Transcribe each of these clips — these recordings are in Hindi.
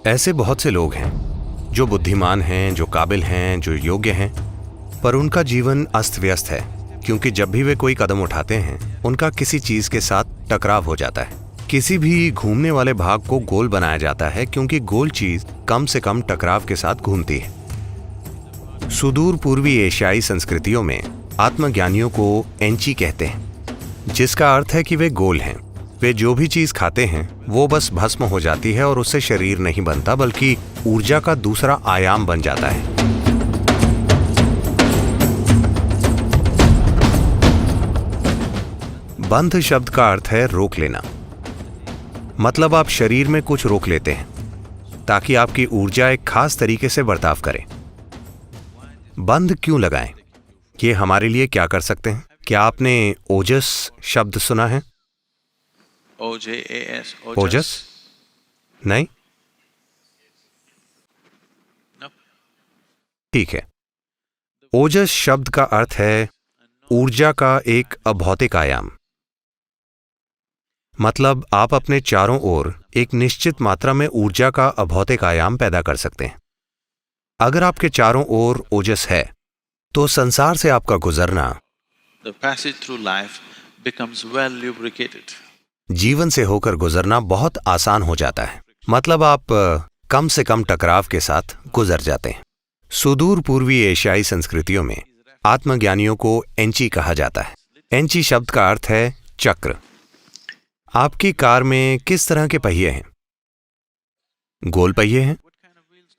ऐसे बहुत से लोग हैं जो बुद्धिमान हैं, जो काबिल हैं, जो योग्य हैं, पर उनका जीवन अस्त व्यस्त है क्योंकि जब भी वे कोई कदम उठाते हैं उनका किसी चीज के साथ टकराव हो जाता है। किसी भी घूमने वाले भाग को गोल बनाया जाता है क्योंकि गोल चीज कम से कम टकराव के साथ घूमती है। सुदूर पूर्वी एशियाई संस्कृतियों में आत्मज्ञानियों को एंची कहते हैं, जिसका अर्थ है कि वे गोल हैं। वे जो भी चीज खाते हैं वो बस भस्म हो जाती है और उससे शरीर नहीं बनता बल्कि ऊर्जा का दूसरा आयाम बन जाता है। बंध शब्द का अर्थ है रोक लेना। मतलब आप शरीर में कुछ रोक लेते हैं ताकि आपकी ऊर्जा एक खास तरीके से बर्ताव करे। बंध क्यों लगाएं? ये हमारे लिए क्या कर सकते हैं? क्या आपने ओजस शब्द सुना है? OJAS, ओजस? नहीं? ठीक है। ओजस शब्द का अर्थ है ऊर्जा का एक अभौतिक आयाम। मतलब आप अपने चारों ओर एक निश्चित मात्रा में ऊर्जा का अभौतिक आयाम पैदा कर सकते हैं। अगर आपके चारों ओर ओजस है तो संसार से आपका गुजरना, The passage through life becomes well lubricated. जीवन से होकर गुजरना बहुत आसान हो जाता है। मतलब आप कम से कम टकराव के साथ गुजर जाते हैं। सुदूर पूर्वी एशियाई संस्कृतियों में आत्मज्ञानियों को एंची कहा जाता है। एंची शब्द का अर्थ है चक्र। आपकी कार में किस तरह के पहिए हैं? गोल पहिए हैं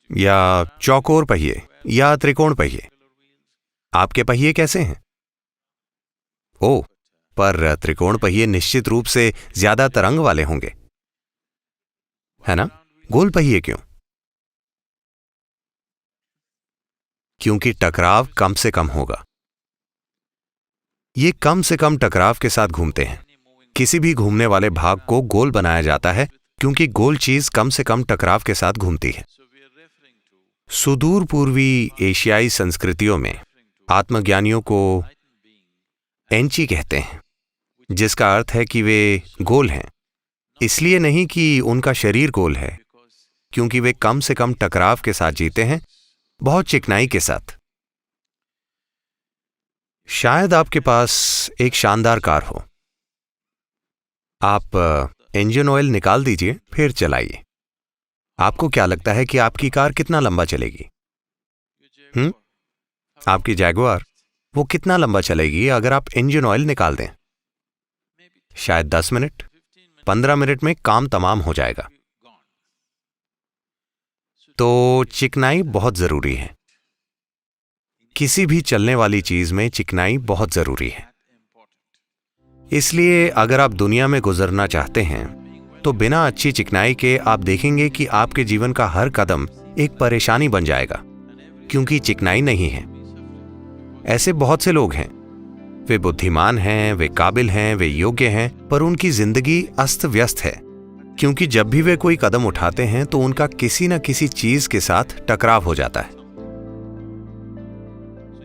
या चौकोर पहिए या त्रिकोण पहिए? आपके पहिए कैसे हैं? ओह, पर त्रिकोण पहिए निश्चित रूप से ज्यादा तरंग वाले होंगे, है ना? गोल पहिए क्यों? क्योंकि टकराव कम से कम होगा। ये कम से कम टकराव के साथ घूमते हैं। किसी भी घूमने वाले भाग को गोल बनाया जाता है क्योंकि गोल चीज कम से कम टकराव के साथ घूमती है। सुदूर पूर्वी एशियाई संस्कृतियों में आत्मज्ञानियों को एंची कहते हैं, जिसका अर्थ है कि वे गोल हैं। इसलिए नहीं कि उनका शरीर गोल है, क्योंकि वे कम से कम टकराव के साथ जीते हैं, बहुत चिकनाई के साथ। शायद आपके पास एक शानदार कार हो। आप इंजन ऑयल निकाल दीजिए, फिर चलाइए। आपको क्या लगता है कि आपकी कार कितना लंबा चलेगी? आपकी जैगुआर, वो कितना लंबा चलेगी अगर आप इंजन ऑयल निकाल दें? शायद 10 मिनट, 15 मिनट में काम तमाम हो जाएगा। तो चिकनाई बहुत जरूरी है। किसी भी चलने वाली चीज में चिकनाई बहुत जरूरी है। इसलिए अगर आप दुनिया में गुजरना चाहते हैं तो बिना अच्छी चिकनाई के आप देखेंगे कि आपके जीवन का हर कदम एक परेशानी बन जाएगा, क्योंकि चिकनाई नहीं है। ऐसे बहुत से लोग हैं, वे बुद्धिमान हैं, वे काबिल हैं, वे योग्य हैं, पर उनकी जिंदगी अस्त व्यस्त है क्योंकि जब भी वे कोई कदम उठाते हैं तो उनका किसी न किसी चीज के साथ टकराव हो जाता है।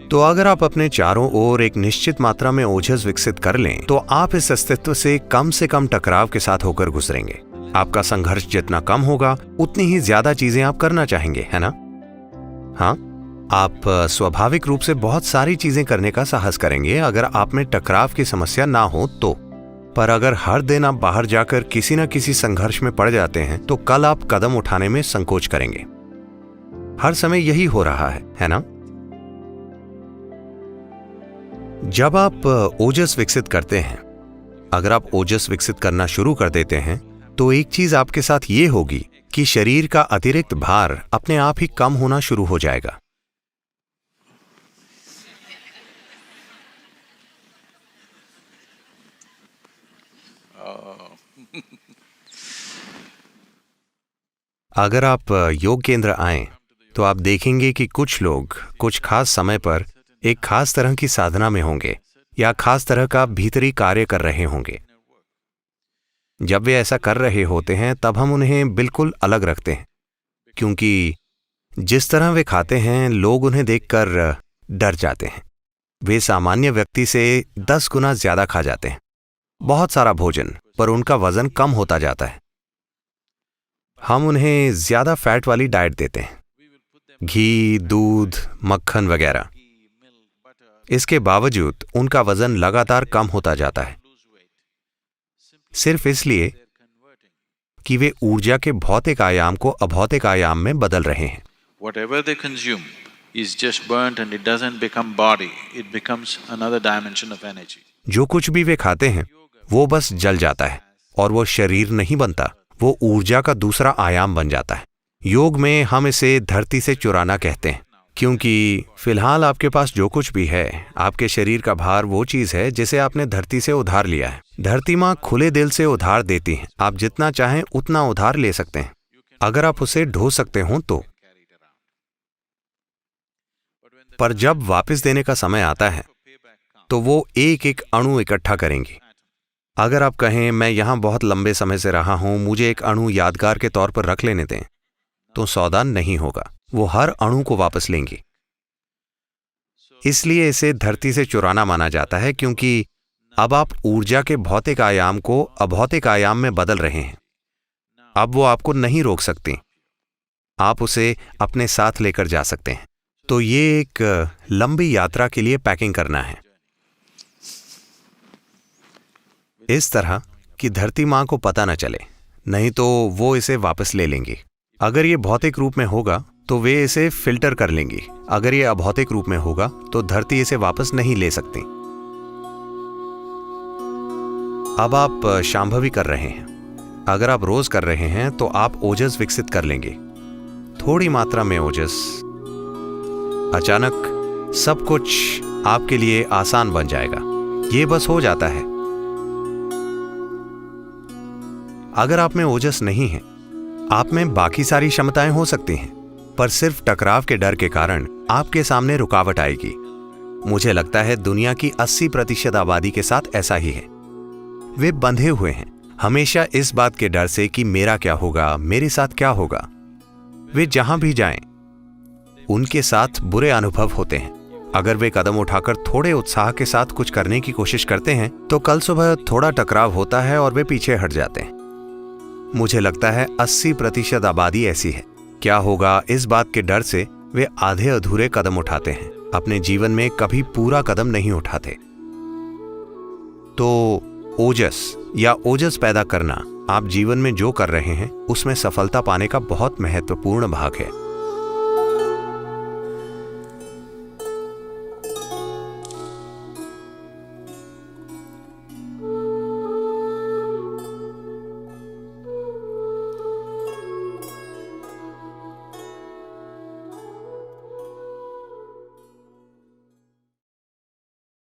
तो अगर आप अपने चारों ओर एक निश्चित मात्रा में ओजस विकसित कर लें तो आप इस अस्तित्व से कम टकराव के साथ होकर गुजरेंगे। आपका संघर्ष जितना कम होगा उतनी ही ज्यादा चीजें आप करना चाहेंगे, है ना? हाँ, आप स्वाभाविक रूप से बहुत सारी चीजें करने का साहस करेंगे अगर आप में टकराव की समस्या ना हो तो। पर अगर हर दिन आप बाहर जाकर किसी न किसी संघर्ष में पड़ जाते हैं तो कल आप कदम उठाने में संकोच करेंगे। हर समय यही हो रहा है ना? जब आप ओजस विकसित करते हैं, अगर आप ओजस विकसित करना शुरू कर देते हैं तो एक चीज आपके साथ ये होगी कि शरीर का अतिरिक्त भार अपने आप ही कम होना शुरू हो जाएगा। अगर आप योग केंद्र आएं तो आप देखेंगे कि कुछ लोग कुछ खास समय पर एक खास तरह की साधना में होंगे या खास तरह का भीतरी कार्य कर रहे होंगे। जब वे ऐसा कर रहे होते हैं तब हम उन्हें बिल्कुल अलग रखते हैं, क्योंकि जिस तरह वे खाते हैं लोग उन्हें देखकर डर जाते हैं। वे सामान्य व्यक्ति से 10 गुना ज्यादा खा जाते हैं, बहुत सारा भोजन, पर उनका वजन कम होता जाता है। हम उन्हें ज्यादा फैट वाली डाइट देते हैं, घी, दूध, मक्खन वगैरह। इसके बावजूद उनका वजन लगातार कम होता जाता है, सिर्फ इसलिए कि वे ऊर्जा के भौतिक आयाम को अभौतिक आयाम में बदल रहे हैं। Whatever they consume is just burnt and it doesn't become body, it becomes another dimension of energy. जो कुछ भी वे खाते हैं वो बस जल जाता है और वो शरीर नहीं बनता, वो ऊर्जा का दूसरा आयाम बन जाता है। योग में हम इसे धरती से चुराना कहते हैं, क्योंकि फिलहाल आपके पास जो कुछ भी है, आपके शरीर का भार वो चीज है जिसे आपने धरती से उधार लिया है। धरती माँ खुले दिल से उधार देती है, आप जितना चाहें उतना उधार ले सकते हैं, अगर आप उसे ढो सकते हो तो। पर जब वापस देने का समय आता है तो वो एक एक अणु इकट्ठा करेंगी। अगर आप कहें मैं यहां बहुत लंबे समय से रहा हूं, मुझे एक अणु यादगार के तौर पर रख लेने दें, तो सौदा नहीं होगा, वो हर अणु को वापस लेंगी। इसलिए इसे धरती से चुराना माना जाता है, क्योंकि अब आप ऊर्जा के भौतिक आयाम को अभौतिक आयाम में बदल रहे हैं। अब वो आपको नहीं रोक सकती, आप उसे अपने साथ लेकर जा सकते हैं। तो ये एक लंबी यात्रा के लिए पैकिंग करना है, इस तरह कि धरती माँ को पता न चले, नहीं तो वो इसे वापस ले लेंगी। अगर ये भौतिक रूप में होगा तो वे इसे फिल्टर कर लेंगी, अगर ये अभौतिक रूप में होगा तो धरती इसे वापस नहीं ले सकती। अब आप शांभवी कर रहे हैं, अगर आप रोज कर रहे हैं तो आप ओजस विकसित कर लेंगे, थोड़ी मात्रा में ओजस। अचानक सब कुछ आपके लिए आसान बन जाएगा, ये बस हो जाता है। अगर आप में ओजस नहीं है, आप में बाकी सारी क्षमताएं हो सकती हैं, पर सिर्फ टकराव के डर के कारण आपके सामने रुकावट आएगी। मुझे लगता है दुनिया की 80% आबादी के साथ ऐसा ही है। वे बंधे हुए हैं हमेशा इस बात के डर से कि मेरा क्या होगा, मेरे साथ क्या होगा। वे जहां भी जाएं, उनके साथ बुरे अनुभव होते हैं। अगर वे कदम उठाकर थोड़े उत्साह के साथ कुछ करने की कोशिश करते हैं तो कल सुबह थोड़ा टकराव होता है और वे पीछे हट जाते हैं। मुझे लगता है 80% आबादी ऐसी है। क्या होगा, इस बात के डर से वे आधे अधूरे कदम उठाते हैं, अपने जीवन में कभी पूरा कदम नहीं उठाते। तो ओजस या ओजस पैदा करना आप जीवन में जो कर रहे हैं उसमें सफलता पाने का बहुत महत्वपूर्ण भाग है।